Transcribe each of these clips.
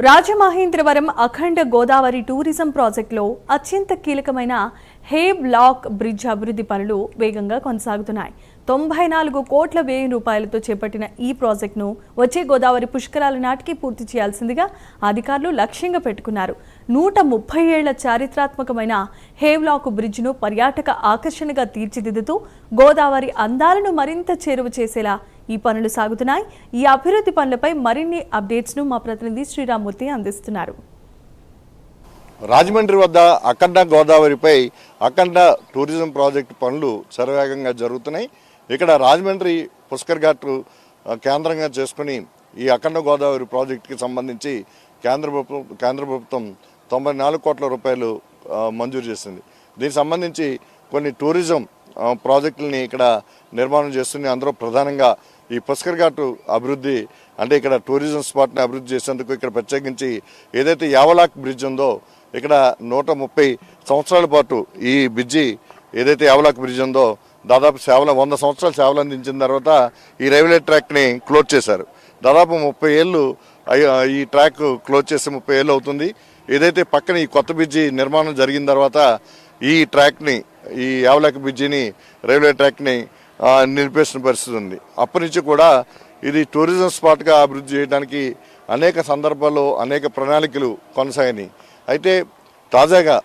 రాజమహేంద్రవరం అఖండ Godavari tourism ప్రాజెక్టులో అత్యంత కీలకమైన హేబ్ లాక్ బ్రిడ్జ్ అభివృద్ధి పనులు వేగంగా కొనసాగుతున్నాయి. 94 కోట్ల వ్యయం రూపాయలతో చేపట్టిన ఈ ప్రాజెక్టును వచ్చే గోదావరి పుష్కరాల నాటికి పూర్తి చేయాల్సిందిగా అధికారులు లక్ష్యంగా పెట్టుకున్నారు. 130 ఏళ్ల చారిత్రాత్మకమైన హేవ్ లాక్ బ్రిడ్జ్ను పర్యాటక ఆకర్షణగా తీర్చిదిద్దుతూ గోదావరి అందాలను మరింత చేరువ చేసేలా ఈ పనులు సాగుతున్నాయి. ఈ అభివృద్ధి పనులపై మరిన్ని అప్డేట్స్ ను మా ప్రతినిధి శ్రీరామ్మూర్తి అందిస్తున్నారు. రాజమండ్రి వద్ద అఖండ గోదావరిపై అఖండ టూరిజం ప్రాజెక్టు పనులు శరవేగంగా జరుగుతున్నాయి. ఇక్కడ రాజమండ్రి పుష్కర్ ఘాట్ కేంద్రంగా చేసుకుని ఈ అఖండ గోదావరి ప్రాజెక్టుకి సంబంధించి కేంద్ర ప్రభుత్వం 94 కోట్ల రూపాయలు మంజూరు చేసింది. దీనికి సంబంధించి కొన్ని టూరిజం ప్రాజెక్టులని ఇక్కడ నిర్మాణం చేస్తుంది. అందులో ప్రధానంగా ఈ పుష్కర్ ఘాట్ అభివృద్ధి, అంటే ఇక్కడ టూరిజం స్పాట్ని అభివృద్ధి చేసేందుకు ఇక్కడ ప్రత్యేకించి ఏదైతే యావలాక్ బ్రిడ్జ్ ఉందో ఇక్కడ 130 సంవత్సరాల పాటు ఈ బ్రిడ్జి ఏదైతే యావలాక్ బ్రిడ్జ్ ఉందో దాదాపు 100 సంవత్సరాలు సేవలు అందించిన తర్వాత ఈ రైల్వే ట్రాక్ని క్లోజ్ చేశారు. దాదాపు 30 ఏళ్ళు ఈ ట్రాక్ క్లోజ్ చేసి 30 ఏళ్ళు అవుతుంది. ఏదైతే పక్కన ఈ కొత్త బ్రిడ్జి నిర్మాణం జరిగిన తర్వాత ఈ ట్రాక్ని, ఈ యావలాక్ బ్రిడ్జిని, రైల్వే ట్రాక్ని నిలిపేసిన పరిస్థితి ఉంది. అప్పటి నుంచి కూడా ఇది టూరిజం స్పాట్గా అభివృద్ధి చేయడానికి అనేక సందర్భాల్లో అనేక ప్రణాళికలు కొనసాగినాయి. అయితే తాజాగా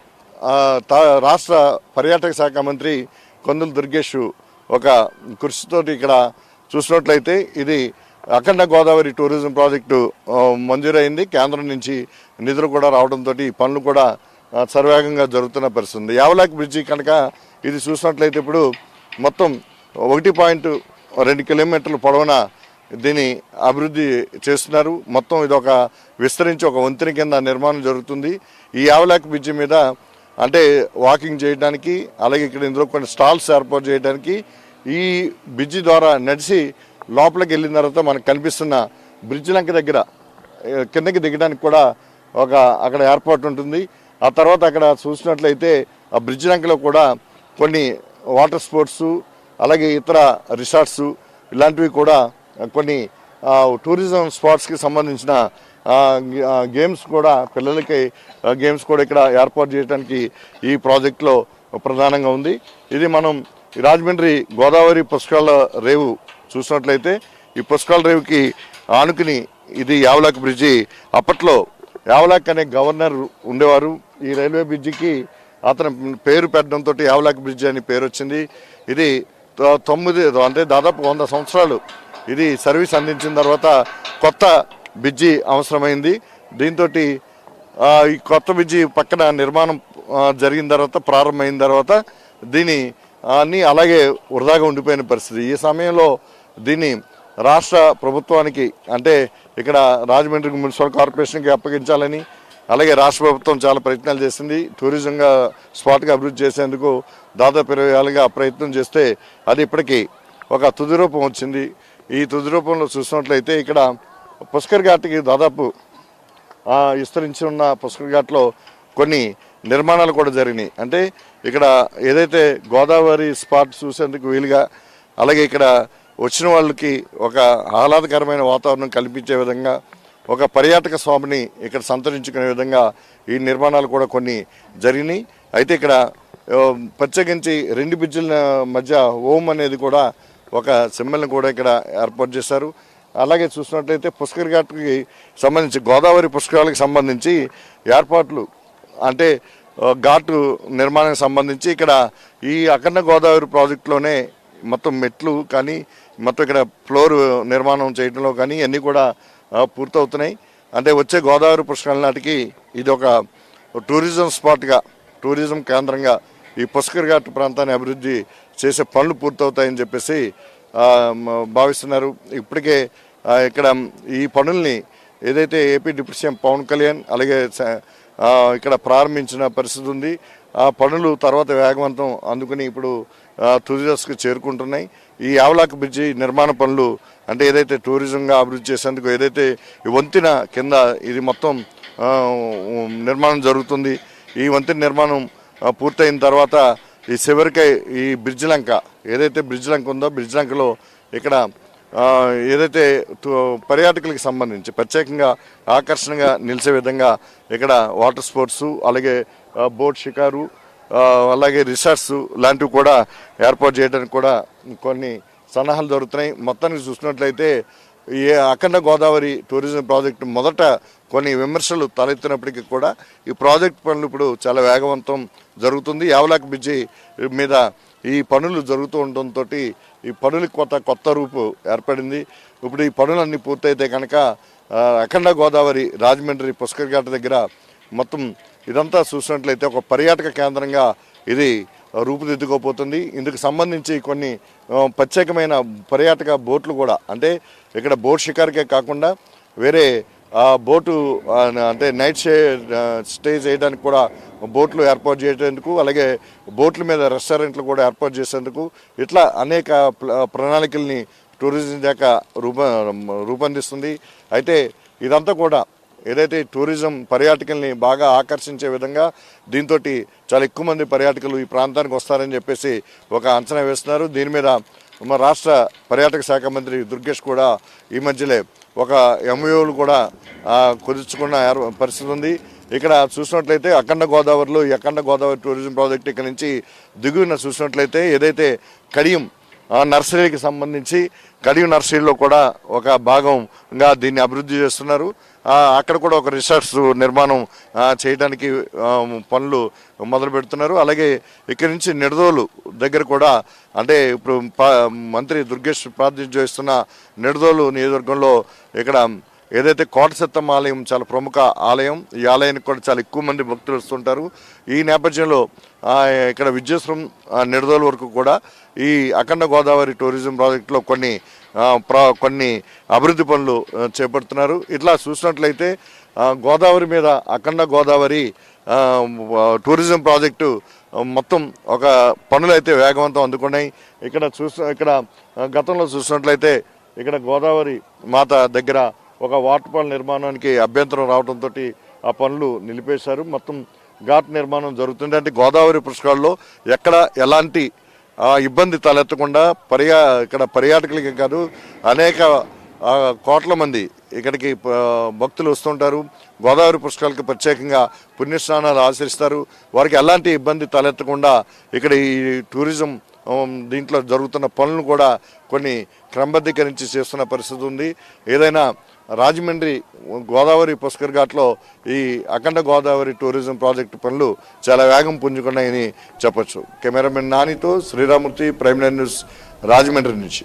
రాష్ట్ర పర్యాటక శాఖ మంత్రి కొందుల దుర్గేష్ ఒక కృషితోటి ఇక్కడ చూసినట్లయితే ఇది అఖండ గోదావరి టూరిజం ప్రాజెక్టు మంజూరైంది. కేంద్రం నుంచి నిధులు కూడా రావడంతో ఈ పనులు కూడా సర్వేగంగా జరుగుతున్న పరిస్థితి ఉంది. యావలాక్ బ్రిడ్జి కనుక ఇది చూసినట్లయితే ఇప్పుడు మొత్తం 1.2 కిలోమీటర్ల పొడవున దీన్ని అభివృద్ధి చేస్తున్నారు. మొత్తం ఇది ఒక విస్తరించి ఒక వంతెన కింద నిర్మాణం జరుగుతుంది. ఈ యావలాక్ బ్రిడ్జి మీద అంటే వాకింగ్ చేయడానికి, అలాగే ఇక్కడ ఇందులో కొన్ని స్టాల్స్ ఏర్పాటు చేయడానికి, ఈ బ్రిడ్జి ద్వారా నడిచి లోపలికి వెళ్ళిన తర్వాత మనకు కనిపిస్తున్న బ్రిడ్జి లంక దగ్గర కిందకి దిగడానికి కూడా ఒక అక్కడ ఏర్పాటు ఉంటుంది. ఆ తర్వాత అక్కడ చూసినట్లయితే ఆ బ్రిడ్జి లంకలో కూడా కొన్ని వాటర్ స్పోర్ట్స్, అలాగే ఇతర రిసార్ట్స్ ఇలాంటివి కూడా కొన్ని టూరిజం స్పాట్స్కి సంబంధించిన గేమ్స్ కూడా, పిల్లలకి గేమ్స్ కూడా ఇక్కడ ఏర్పాటు చేయడానికి ఈ ప్రాజెక్టులో ప్రధానంగా ఉంది. ఇది మనం రాజమండ్రి గోదావరి పుష్కరాల రేవు చూసినట్లయితే ఈ పుష్కరాల రేవుకి ఆనుకుని ఇది యావలాక్ బ్రిడ్జి. అప్పట్లో యావలాక్ అనే గవర్నర్ ఉండేవారు. ఈ రైల్వే బ్రిడ్జికి అతని పేరు పెట్టడంతో యావలాక్ బ్రిడ్జి అని పేరు వచ్చింది. ఇది 9 అంటే దాదాపు 100 సంవత్సరాలు ఇది సర్వీస్ అందించిన తర్వాత కొత్త బ్రిడ్జి అవసరమైంది. దీంతో ఈ కొత్త బ్రిడ్జి పక్కన నిర్మాణం జరిగిన తర్వాత, ప్రారంభమైన తర్వాత దీని అన్నీ అలాగే వృధాగా ఉండిపోయిన పరిస్థితి. ఈ సమయంలో దీన్ని రాష్ట్ర ప్రభుత్వానికి, అంటే ఇక్కడ రాజమండ్రి మున్సిపల్ కార్పొరేషన్కి అప్పగించాలని, అలాగే రాష్ట్ర ప్రభుత్వం చాలా ప్రయత్నాలు చేసింది. టూరిజంగా స్పాట్గా అభివృద్ధి చేసేందుకు దాదాపు 20 ఏళ్ళుగా ప్రయత్నం చేస్తే అది ఇప్పటికీ ఒక తుది రూపం వచ్చింది. ఈ తుది రూపంలో చూసినట్లయితే ఇక్కడ పుష్కర్ ఘాట్కి దాదాపు విస్తరించి ఉన్న పుష్కర్ ఘాట్లో కొన్ని నిర్మాణాలు కూడా జరిగినాయి. అంటే ఇక్కడ ఏదైతే గోదావరి స్పాట్ చూసేందుకు వీలుగా, అలాగే ఇక్కడ వచ్చిన వాళ్ళకి ఒక ఆహ్లాదకరమైన వాతావరణం కల్పించే విధంగా, ఒక పర్యాటక స్వామిని ఇక్కడ సంతరించుకునే విధంగా ఈ నిర్మాణాలు కూడా కొన్ని జరిగినాయి. అయితే ఇక్కడ ప్రత్యేకించి 2 బ్రిడ్జిల మధ్య ఓం అనేది కూడా ఒక సింబల్ని కూడా ఇక్కడ ఏర్పాటు చేశారు. అలాగే చూసినట్లయితే పుష్కర్ ఘాట్కి సంబంధించి, గోదావరి పుష్కరాలకు సంబంధించి ఏర్పాట్లు, అంటే ఘాటు నిర్మాణానికి సంబంధించి ఇక్కడ ఈ అఖండ గోదావరి ప్రాజెక్టులోనే మొత్తం మెట్లు కానీ, మొత్తం ఇక్కడ ఫ్లోర్ నిర్మాణం చేయడంలో కానీ అన్నీ కూడా పూర్తవుతున్నాయి. అంటే వచ్చే గోదావరి పుష్కరాల నాటికి ఇది ఒక టూరిజం స్పాట్గా, టూరిజం కేంద్రంగా ఈ పుష్కర్ ఘాట్ ప్రాంతాన్ని అభివృద్ధి చేసే పనులు పూర్తవుతాయని చెప్పేసి భావిస్తున్నారు. ఇప్పటికే ఇక్కడ ఈ పనుల్ని ఏదైతే AP deputy CM Pawan Kalyan అలాగే ఇక్కడ ప్రారంభించిన పరిస్థితి ఉంది. ఆ పనులు తర్వాత వేగవంతం అందుకుని ఇప్పుడు తుది దశకు చేరుకుంటున్నాయి. ఈ యావలాక్ బ్రిడ్జి నిర్మాణ పనులు, అంటే ఏదైతే టూరిజంగా అభివృద్ధి చేసేందుకు ఏదైతే ఈ వంతెన కింద ఇది మొత్తం నిర్మాణం జరుగుతుంది. ఈ వంతెన నిర్మాణం పూర్తయిన తర్వాత ఈ చివరికి ఈ బ్రిడ్జ్ లంక, ఏదైతే బ్రిడ్జ్ లంక ఉందో బ్రిడ్జ్ లంకలో ఇక్కడ ఏదైతే పర్యాటకులకు సంబంధించి ప్రత్యేకంగా ఆకర్షణగా నిలిచే విధంగా ఇక్కడ వాటర్ స్పోర్ట్స్, అలాగే బోట్ షికారు, అలాగే రిసార్ట్స్ లాంటివి కూడా ఏర్పాటు చేయడానికి కూడా కొన్ని సన్నాహాలు జరుగుతున్నాయి. మొత్తానికి చూసినట్లయితే ఈ అఖండ గోదావరి టూరిజం ప్రాజెక్టు మొదట కొన్ని విమర్శలు తలెత్తినప్పటికీ కూడా ఈ ప్రాజెక్ట్ పనులు ఇప్పుడు చాలా వేగవంతం జరుగుతుంది. యావలాక్ బ్రిడ్జి మీద ఈ పనులు జరుగుతూ ఉండడంతో ఈ పనులకు కొత్త రూపు ఏర్పడింది. ఇప్పుడు ఈ పనులన్నీ పూర్తయితే కనుక అఖండ గోదావరి రాజమండ్రి పుష్కర్ ఘాట్ దగ్గర మొత్తం ఇదంతా చూసినట్లయితే ఒక పర్యాటక కేంద్రంగా ఇది రూపుదిద్దుకోపోతుంది. ఇందుకు సంబంధించి కొన్ని ప్రత్యేకమైన పర్యాటక బోట్లు కూడా, అంటే ఇక్కడ బోట్ షికార్కే కాకుండా వేరే బోటు అంటే నైట్ స్టే చేయడానికి కూడా బోట్లు ఏర్పాటు చేసేందుకు, అలాగే బోట్ల మీద రెస్టారెంట్లు కూడా ఏర్పాటు చేసేందుకు ఇట్లా అనేక ప్రణాళికల్ని టూరిజం శాఖ రూపొందిస్తుంది. అయితే ఇదంతా కూడా ఏదైతే టూరిజం పర్యాటకుల్ని బాగా ఆకర్షించే విధంగా దీంతో చాలా ఎక్కువ మంది పర్యాటకులు ఈ ప్రాంతానికి వస్తారని చెప్పేసి ఒక అంచనా వేస్తున్నారు. దీని మీద మా రాష్ట్ర పర్యాటక శాఖ మంత్రి దుర్గేష్ కూడా ఈ మధ్యలో ఒక ఎంఓయూలు కూడా కుదుర్చుకున్న పరిస్థితి ఉంది. ఇక్కడ చూసినట్లయితే అఖండ గోదావరిలో ఈ అఖండ గోదావరి టూరిజం ప్రాజెక్ట్ ఇక్కడ నుంచి దిగువన చూసినట్లయితే ఏదైతే కడియం నర్సరీకి సంబంధించి కడియం నర్సరీలో కూడా ఒక భాగంగా దీన్ని అభివృద్ధి చేస్తున్నారు. అక్కడ కూడా ఒక రిసార్ట్స్ నిర్మాణం చేయడానికి పనులు మొదలు పెడుతున్నారు. అలాగే ఇక్కడి నుంచి నిడదోలు దగ్గర కూడా, అంటే ఇప్పుడు మంత్రి దుర్గేష్ ప్రాతినిధ్యం వహిస్తున్న నిడదోలు నియోజకవర్గంలో ఇక్కడ ఏదైతే కోటసత్తమ్మ ఆలయం చాలా ప్రముఖ ఆలయం, ఈ ఆలయానికి కూడా చాలా ఎక్కువ మంది భక్తులు వస్తుంటారు. ఈ నేపథ్యంలో ఇక్కడ విద్యేశ్వరం నిడదోలు వరకు కూడా ఈ అఖండ గోదావరి టూరిజం ప్రాజెక్టులో కొన్ని అభివృద్ధి పనులు చేపడుతున్నారు. ఇట్లా చూసినట్లయితే గోదావరి మీద అఖండ గోదావరి టూరిజం ప్రాజెక్టు మొత్తం ఒక పనులు అయితే వేగవంతం అందుకున్నాయి. ఇక్కడ గతంలో చూసినట్లయితే ఇక్కడ గోదావరి మాత దగ్గర ఒక వాటర్ ఫాల్ నిర్మాణానికి అభ్యంతరం రావడంతో ఆ పనులు నిలిపేశారు. మొత్తం ఘాట్ నిర్మాణం జరుగుతుంది. అంటే గోదావరి పుష్కరాల్లో ఎక్కడ ఎలాంటి ఇబ్బంది తలెత్తకుండా ఇక్కడ పర్యాటకులకి కాదు అనేక కోట్ల మంది ఇక్కడికి భక్తులు వస్తుంటారు. గోదావరి పుష్కరాలకు ప్రత్యేకంగా పుణ్యస్నానాలు ఆచరిస్తారు. వారికి ఎలాంటి ఇబ్బంది తలెత్తకుండా ఇక్కడ ఈ టూరిజం దీంట్లో జరుగుతున్న పనులను కూడా కొన్ని క్రమబద్ధీకరించి చేస్తున్న పరిస్థితి ఉంది. ఏదైనా రాజమండ్రి గోదావరి పుష్కర్ ఘాట్లో ఈ అఖండ గోదావరి టూరిజం ప్రాజెక్టు పనులు చాలా వేగం పుంజుకున్నాయని చెప్పొచ్చు. కెమెరామెన్ నానితో Sriramamurthy, prime line news, Rajahmundry నుంచి.